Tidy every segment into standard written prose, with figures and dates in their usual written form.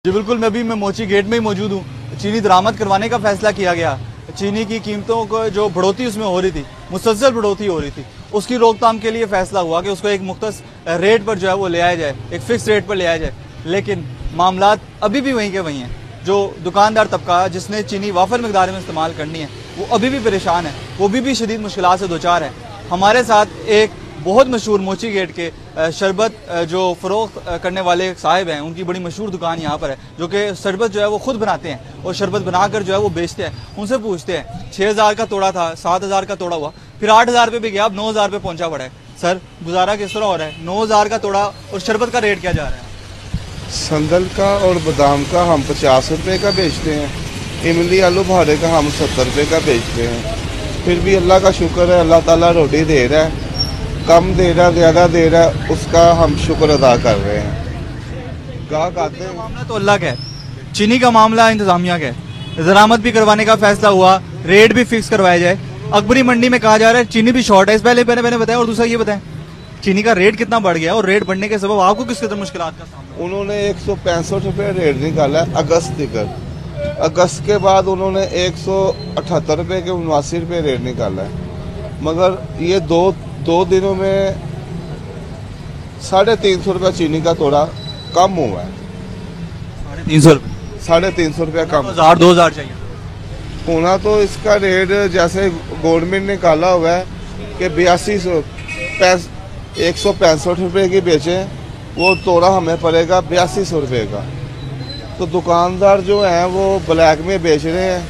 जी बिल्कुल, मैं मोची गेट में ही मौजूद हूँ। चीनी दरामद करवाने का फैसला किया गया। चीनी की कीमतों को जो बढ़ोतरी उसमें हो रही थी, मुसलसल बढ़ोतरी हो रही थी, उसकी रोकथाम के लिए फैसला हुआ कि उसको एक मुख्तस रेट पर जो है वो ले आया जाए, एक फिक्स रेट पर ले आया जाए। लेकिन मामलात अभी भी वहीं के वहीं हैं। जो दुकानदार तबका जिसने चीनी वाफर मकदार में इस्तेमाल करनी है वो अभी भी परेशान है, वो भी शदीद मुश्किलात से दो चार है। हमारे साथ एक बहुत मशहूर मोची गेट के शरबत जो फ़रोख्त करने वाले साहिब हैं, उनकी बड़ी मशहूर दुकान यहाँ पर है, जो कि शरबत जो है वो खुद बनाते हैं और शरबत बनाकर जो है वो बेचते हैं। उनसे पूछते हैं, 6000 का तोड़ा था, 7000 का तोड़ा हुआ, फिर 8000 पे भी गया, अब 9000 पे पहुंचा पड़ा है। सर, गुजारा किस तरह हो रहा है? 9000 का तोड़ा और शरबत का रेट क्या जा रहा है? संदल का और बादाम का हम 50 रुपये का बेचते हैं, इमली आलू भारे का हम 70 रुपये का बेचते हैं। फिर भी अल्लाह का शुक्र है, अल्लाह ताला रोटी दे रहा है, कम दे रहा है ज़्यादा दे रहा है, उसका हम शुक्र अदा कर रहे हैं। गाहक आते हैं। मामला तो अल्लाह का है, चीनी का मामला इंतजामिया का है। दरामद भी करवाने का फैसला हुआ, रेट भी फिक्स करवाया जाए। अकबरी मंडी में कहा जा रहा है चीनी भी शॉर्ट है। इस पहले मैंने बताया, और दूसरा ये बताएं चीनी का रेट कितना बढ़ गया और रेट बढ़ने के सबब आपको किस कदर मुश्किलात का सामना? उन्होंने 165 रुपये रेट निकाला है अगस्त तक। अगस्त के बाद उन्होंने 178 रुपये के 79 रुपये रेट निकाला है, मगर ये दो दिनों में 350 रुपया चीनी का तोड़ा कम हुआ है। 350 रुपया कम। 2000 चाहिए होना तो इसका रेट जैसे गवर्नमेंट ने निकाला हुआ है कि 165 रुपये की बेचें, वो तोड़ा हमें पड़ेगा 8200 रुपये का। तो दुकानदार जो हैं वो ब्लैक में बेच रहे हैं,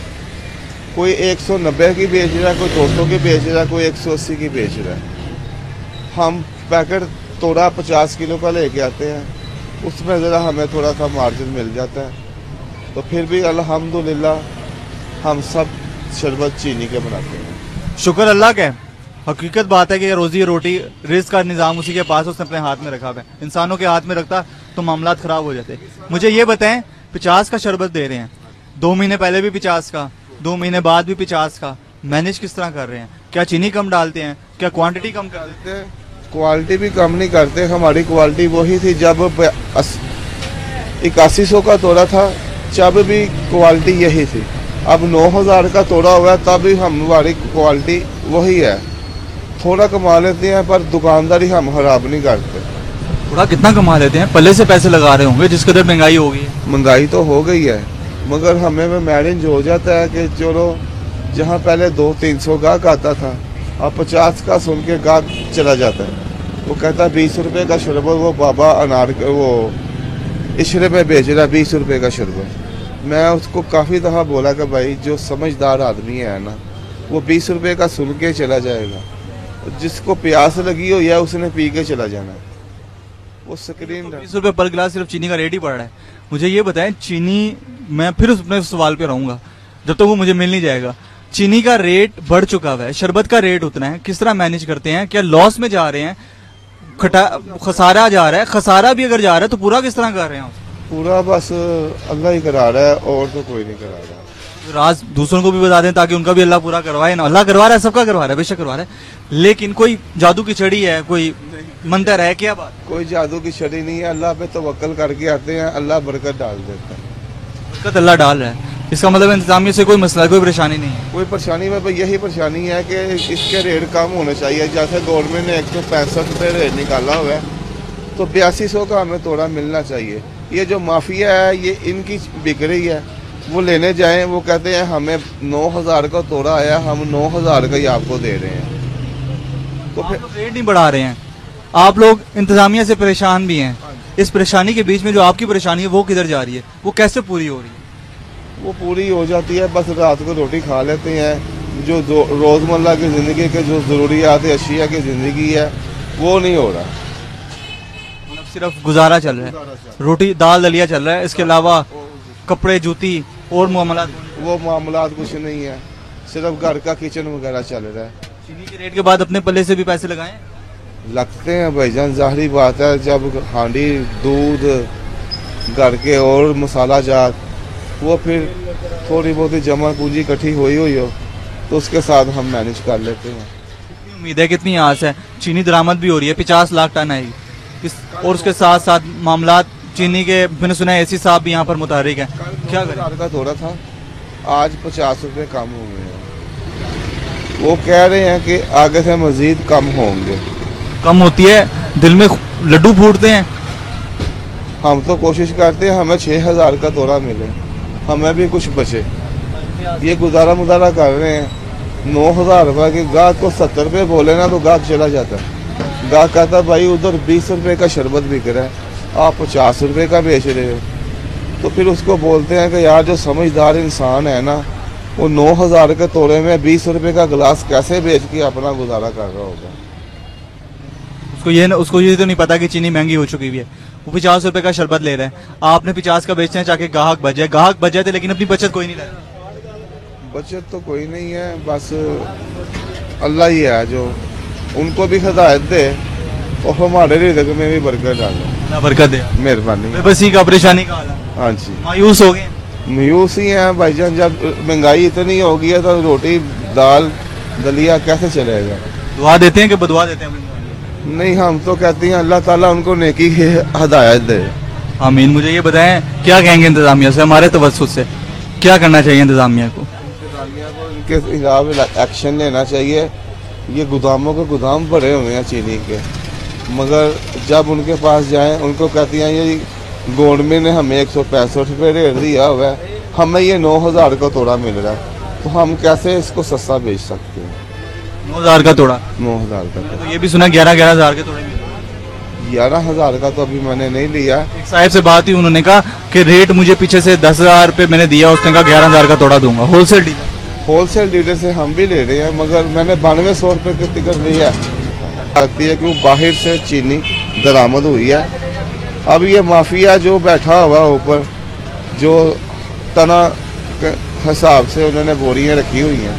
कोई 190 की बेच रहा है, कोई 200 की बेच रहा है, कोई 180 की बेच रहा है। हम पैकेट तोड़ा 50 किलो का लेके आते हैं, उसमें ज़रा हमें थोड़ा सा मार्जिन मिल जाता है। तो फिर भी अल्हम्दुलिल्लाह हम सब शरबत चीनी के बनाते हैं। शुक्र अल्लाह का है। हकीकत बात है कि रोजी रोटी रिस्क का निज़ाम उसी के पास उसने अपने हाथ में रखा है। इंसानों के हाथ में रखता तो मामलात खराब हो जाते। मुझे ये बताएं, 50 का शरबत दे रहे हैं, 2 महीने पहले भी 50 का, 2 महीने बाद भी 50 का, मैनेज किस तरह कर रहे हैं? क्या चीनी कम डालते हैं? क्या क्वांटिटी कम कर देते हैं? क्वालिटी भी कम नहीं करते। हमारी क्वालिटी वही थी जब 8100 का तोड़ा था, जब भी क्वालिटी यही थी। अब 9000 का तोड़ा हुआ है, तब भी हमारी क्वालिटी वही है। थोड़ा कमा लेते हैं पर दुकानदारी हम खराब नहीं करते। थोड़ा कितना कमा लेते हैं? पल्ले से पैसे लगा रहे होंगे जिस कदर महंगाई हो गई है। महंगाई तो हो गई है, मगर हमें में मैनेज हो जाता है कि चलो जहाँ पहले 200-300 गाहक आता था, अब 50 का सुन के गाहक चला जाता है। वो कहता है 20 रुपये का शरबत, वो बाबा अनार वो इशरे में बेच रहा है 20 रुपये का शरबत। मैं उसको काफ़ी दफ़ा बोला कि भाई जो समझदार आदमी है ना, वो 20 रुपये का सुन के चला जाएगा, जिसको प्यास लगी हो या उसने पी के चला जाना है। वो स्क्रीन 20 रुपये पर गिलास सिर्फ चीनी का रेट ही पड़ रहा है। मुझे ये बताएं, चीनी, मैं फिर अपने सवाल पे रहूंगा जब तक वो मुझे मिल नहीं जाएगा। चीनी का रेट बढ़ चुका हुआ है, शरबत का रेट उतना है, किस तरह मैनेज करते हैं? क्या लॉस में जा रहे हैं? खसारा जा रहा है? खसारा भी अगर जा रहा है तो पूरा किस तरह कर रहे हैं? पूरा बस अल्लाह ही करा रहा है, और तो कोई नहीं करा रहा। राज दूसरों को भी बता दें ताकि उनका भी अल्लाह पूरा करवाए ना। अल्लाह करवा रहा है, सबका करवा रहा है, बेशक करवा रहा है, लेकिन कोई जादू की छड़ी है, कोई मंतर है? क्या बात? कोई जादू की छड़ी नहीं है, अल्लाह पे तवक्कल करके आते हैं, अल्लाह बरकत डाल देता है। बरकत अल्लाह डाल रहा है, इसका मतलब इंतजामिया से कोई मसला, कोई परेशानी नहीं है? कोई परेशानी में यही परेशानी है कि इसके रेट कम होने चाहिए। जैसे गवर्नमेंट ने 165 रुपये रेट निकाला हुआ है, तो 8200 का हमें तोड़ा मिलना चाहिए। ये जो माफिया है ये इनकी बिक रही है। वो लेने जाएं, वो कहते हैं हमें 9000 का तोड़ा आया, हम 9000 का ही आपको दे रहे हैं। तो फिर रेट नहीं बढ़ा रहे हैं, आप लोग इंतजामिया से परेशान भी हैं। इस परेशानी के बीच में जो आपकी परेशानी है वो किधर जा रही है? वो कैसे पूरी हो रही है? वो पूरी हो जाती है, बस रात को रोटी खा लेते हैं। जो रोज़मर्रा की ज़िंदगी के जो ज़रूरियात अशिया की ज़िंदगी है वो नहीं हो रहा, मतलब सिर्फ गुजारा चल रहा है, रोटी दाल दलिया चल रहा है, इसके अलावा कपड़े जूती और मामला वो मामलात कुछ नहीं है, सिर्फ घर का किचन वगैरह चल रहा है। चीनी के रेट के बाद अपने पल्ले से भी पैसे लगाएं? लगते हैं भाईजान, ज़ाहिरी बात है। जब हांडी दूध घर के और मसाला जात, वो फिर थोड़ी बहुत जमा पूंजी इकट्ठी हुई हो तो उसके साथ हम मैनेज कर लेते हैं। कितनी उम्मीद है, कितनी आस है? चीनी दरामद भी हो रही है, 50 लाख टन आएगी, और उसके साथ साथ मामलात चीनी के, मैंने सुना है एसी साहब भी यहाँ पर मुतहरिक है, क्या करें? 1000 का तोड़ा था, आज 50 रुपए कम हो गए हैं। वो कह रहे हैं कि आगे से मजीद कम होंगे। कम होती है, दिल में लड्डू फूटते हैं। हम तो कोशिश करते हैं हमें 6000 का तोड़ा मिले, हमें भी कुछ बचे। ये गुजारा मुजारा कर रहे हैं। 9000 रुपये की गाहक को 70 रुपये बोले ना तो गाहक चला जाता है। गाहक कहता भाई उधर 20 रुपये का शरबत बिक रहा है, आप 50 रुपये का बेच रहे हो। तो फिर उसको बोलते हैं कि यार जो समझदार इंसान है ना, वो 9000 के तोड़े में 20 रुपये का गिलास कैसे बेच के अपना गुजारा कर रहा होगा। उसको ये तो नहीं पता कि चीनी महंगी हो चुकी हुई है। वो 50 रुपए का शरबत ले रहे हैं, आपने 50 का बेचते हैं चाहे गाहक बच जाए। गाहक बच जाए थे लेकिन अपनी बचत कोई नहीं लाया। बचत तो कोई नहीं है, बस अल्लाह ही है जो उनको भी हिदायत दे और हमारे रिज़्क़ में भी बरकत डाले। अल्लाह बरकत दे, मेहरबानी। बेबसी का, परेशानी का हाल है। हाँ जी, मायूस हो गए। मायूस ही है भाईजान, जब महंगाई इतनी हो गई है तो रोटी दाल दलिया कैसे चलेगा। दुआ देते हैं कि बदुआ देते हैं? नहीं, हम तो कहते हैं अल्लाह ताला उनको नेकी की हिदायत दे। आमीन। मुझे ये बताएं क्या कहेंगे इंतजामिया से, हमारे तवज्जुह से क्या करना चाहिए इंतजामिया को? इनके खिलाफ एक्शन लेना चाहिए। ये गोदामों के गोदाम भरे हुए हैं चीनी के, मगर जब उनके पास जाएं उनको कहती हैं ये गवर्नमेंट ने हमें 165 रुपये रेट दिया हुआ है, हमें ये 9000 का तोड़ा मिल रहा है, तो हम कैसे इसको सस्ता बेच सकते हैं। 9000 का तोड़ा? 9000 का तो ये भी सुना 11,000 के तोड़े मिले। 11,000 का तो अभी मैंने नहीं लिया। एक साहब से बात हुई, उन्होंने कहा कि रेट मुझे पीछे से 10,000 रुपये मैंने दिया, उसने कहा 11,000 का तोड़ा दूंगा। Wholesale dealer? होलसेल डीलर से हम भी ले रहे हैं, मगर मैंने 9200 रुपये की टिकट लिया लगती है कि वो बाहर से चीनी दरामद हुई है। अब ये माफिया जो बैठा हुआ ऊपर, जो तना के हिसाब से उन्होंने बोरियां रखी हुई हैं,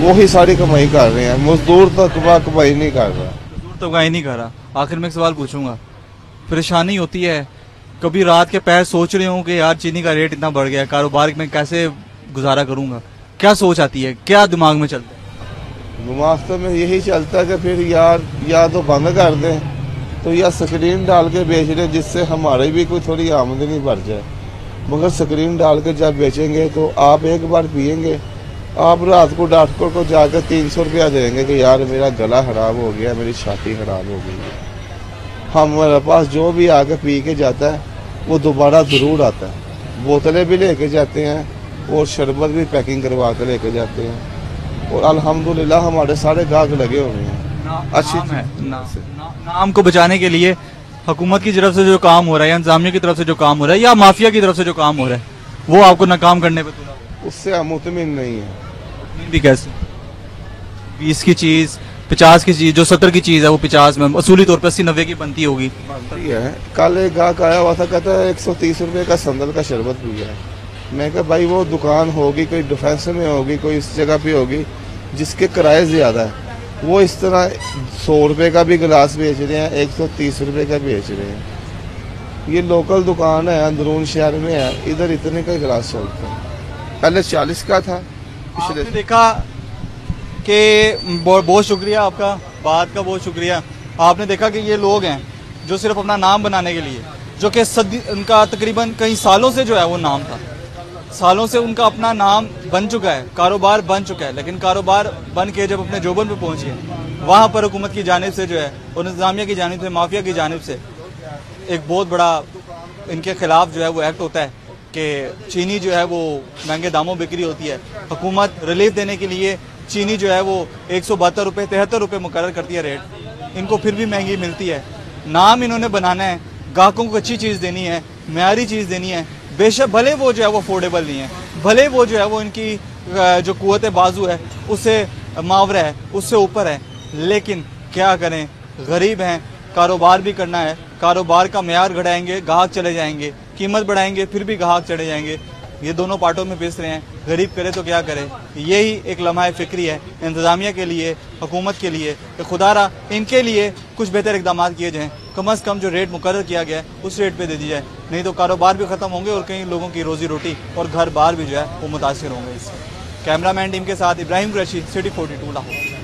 वो ही सारी कमाई कर रहे हैं। मजदूर तो कमाई नहीं कर रहा। मजदूर तो कमाई नहीं कर रहा। आखिर में एक सवाल पूछूंगा, परेशानी होती है कभी रात के पहर सोच रहे हूँ कि यार चीनी का रेट इतना बढ़ गया है, कारोबार में कैसे गुजारा करूंगा, क्या सोच आती है, क्या दिमाग में चलता है? दिमाग तो में यही चलता है कि फिर यार या तो बंद कर दें तो या स्क्रीन डाल के बेच रहे जिससे हमारी भी कोई थोड़ी आमदनी बढ़ जाए। मगर स्क्रीन डाल के जब बेचेंगे तो आप एक बार पियेंगे, आप रात को डॉक्टर को जाकर 300 रुपया देंगे कि यार मेरा गला खराब हो गया, मेरी छाती खराब हो गई है। हमारे पास जो भी आके पी के जाता है वो दोबारा ज़रूर आता है। बोतलें भी लेके जाते हैं और शरबत भी पैकिंग करवा के लेके जाते हैं, और अल्हम्दुलिल्लाह हमारे सारे गाहक लगे हुए हैं। अच्छी नाम है नाम को बचाने के लिए हुकूमत की तरफ से जो काम हो रहा है या इंतजामिया की तरफ से जो काम हो रहा है या माफिया की तरफ से जो काम हो रहा है, वो आपको नाकाम करने पे तुला? उससे हम मुतमिन नहीं है। भी कैसे? 20 की चीज 50 की चीज, जो 70 की चीज है वो 50 में असूली तौर पर 80-90 की बनती होगी। बनती है। कल एक गाहक आया हुआ था, कहता है 130 रुपये का संदल का शरबत पिया है। मैं कहा भाई वो दुकान होगी कोई डिफेंस में होगी, कोई इस जगह पे होगी जिसके किराए ज़्यादा है, वो इस तरह 100 रुपये का भी गिलास बेच रहे हैं, 130 रुपये का बेच रहे हैं। ये लोकल दुकान है, अंदरून शहर में है, इधर इतने का गिलास चलता है, पहले 40 का था। आपने देखा कि बहुत शुक्रिया आपका, बात का बहुत शुक्रिया। आपने देखा कि ये लोग हैं जो सिर्फ अपना नाम बनाने के लिए, जो कि उनका तकरीबन कई सालों से जो है वो नाम था, सालों से उनका अपना नाम बन चुका है, कारोबार बन चुका है, लेकिन कारोबार बन के जब अपने जोबन पे पहुंच गए, वहाँ पर हुकूमत की जानिब से जो है और इंतजामिया की जानिब से, माफिया की जानिब से एक बहुत बड़ा इनके खिलाफ जो है वो एक्ट होता है कि चीनी जो है वो महंगे दामों बिक्री होती है। हुकूमत रिलीफ देने के लिए चीनी जो है वो 172 रुपये 73 रुपये मुकर्रर करती है रेट, इनको फिर भी महंगी मिलती है। नाम इन्होंने बनाना है, ग्राहकों को अच्छी चीज़ देनी है, मयारी चीज़ देनी है, बेशक भले वो जो है वो अफोर्डेबल नहीं है, भले वो जो है वो इनकी जो कुव्वत बाजू है उससे मावरा है, उससे ऊपर है, लेकिन क्या करें, गरीब हैं, कारोबार भी करना है, कारोबार का मयार घटाएंगे गाहक चले जाएंगे, कीमत बढ़ाएंगे फिर भी ग्राहक चढ़े जाएंगे। ये दोनों पार्टों में पिस रहे हैं, गरीब करे तो क्या करे। यही एक लम्हा फिक्री है इंतज़ामिया के लिए, हुकूमत के लिए कि खुदारा इनके लिए कुछ बेहतर इकदाम किए जाएँ, कम से कम जो रेट मुकर्रर किया गया है उस रेट पे दे दी जाए, नहीं तो कारोबार भी ख़त्म होंगे और कई लोगों की रोजी रोटी और घर बार भी जो है वो मुतासिर होंगे इससे। कैमरामैन टीम के साथ इब्राहिम कुरैशी, सिटी 42 लाहौर।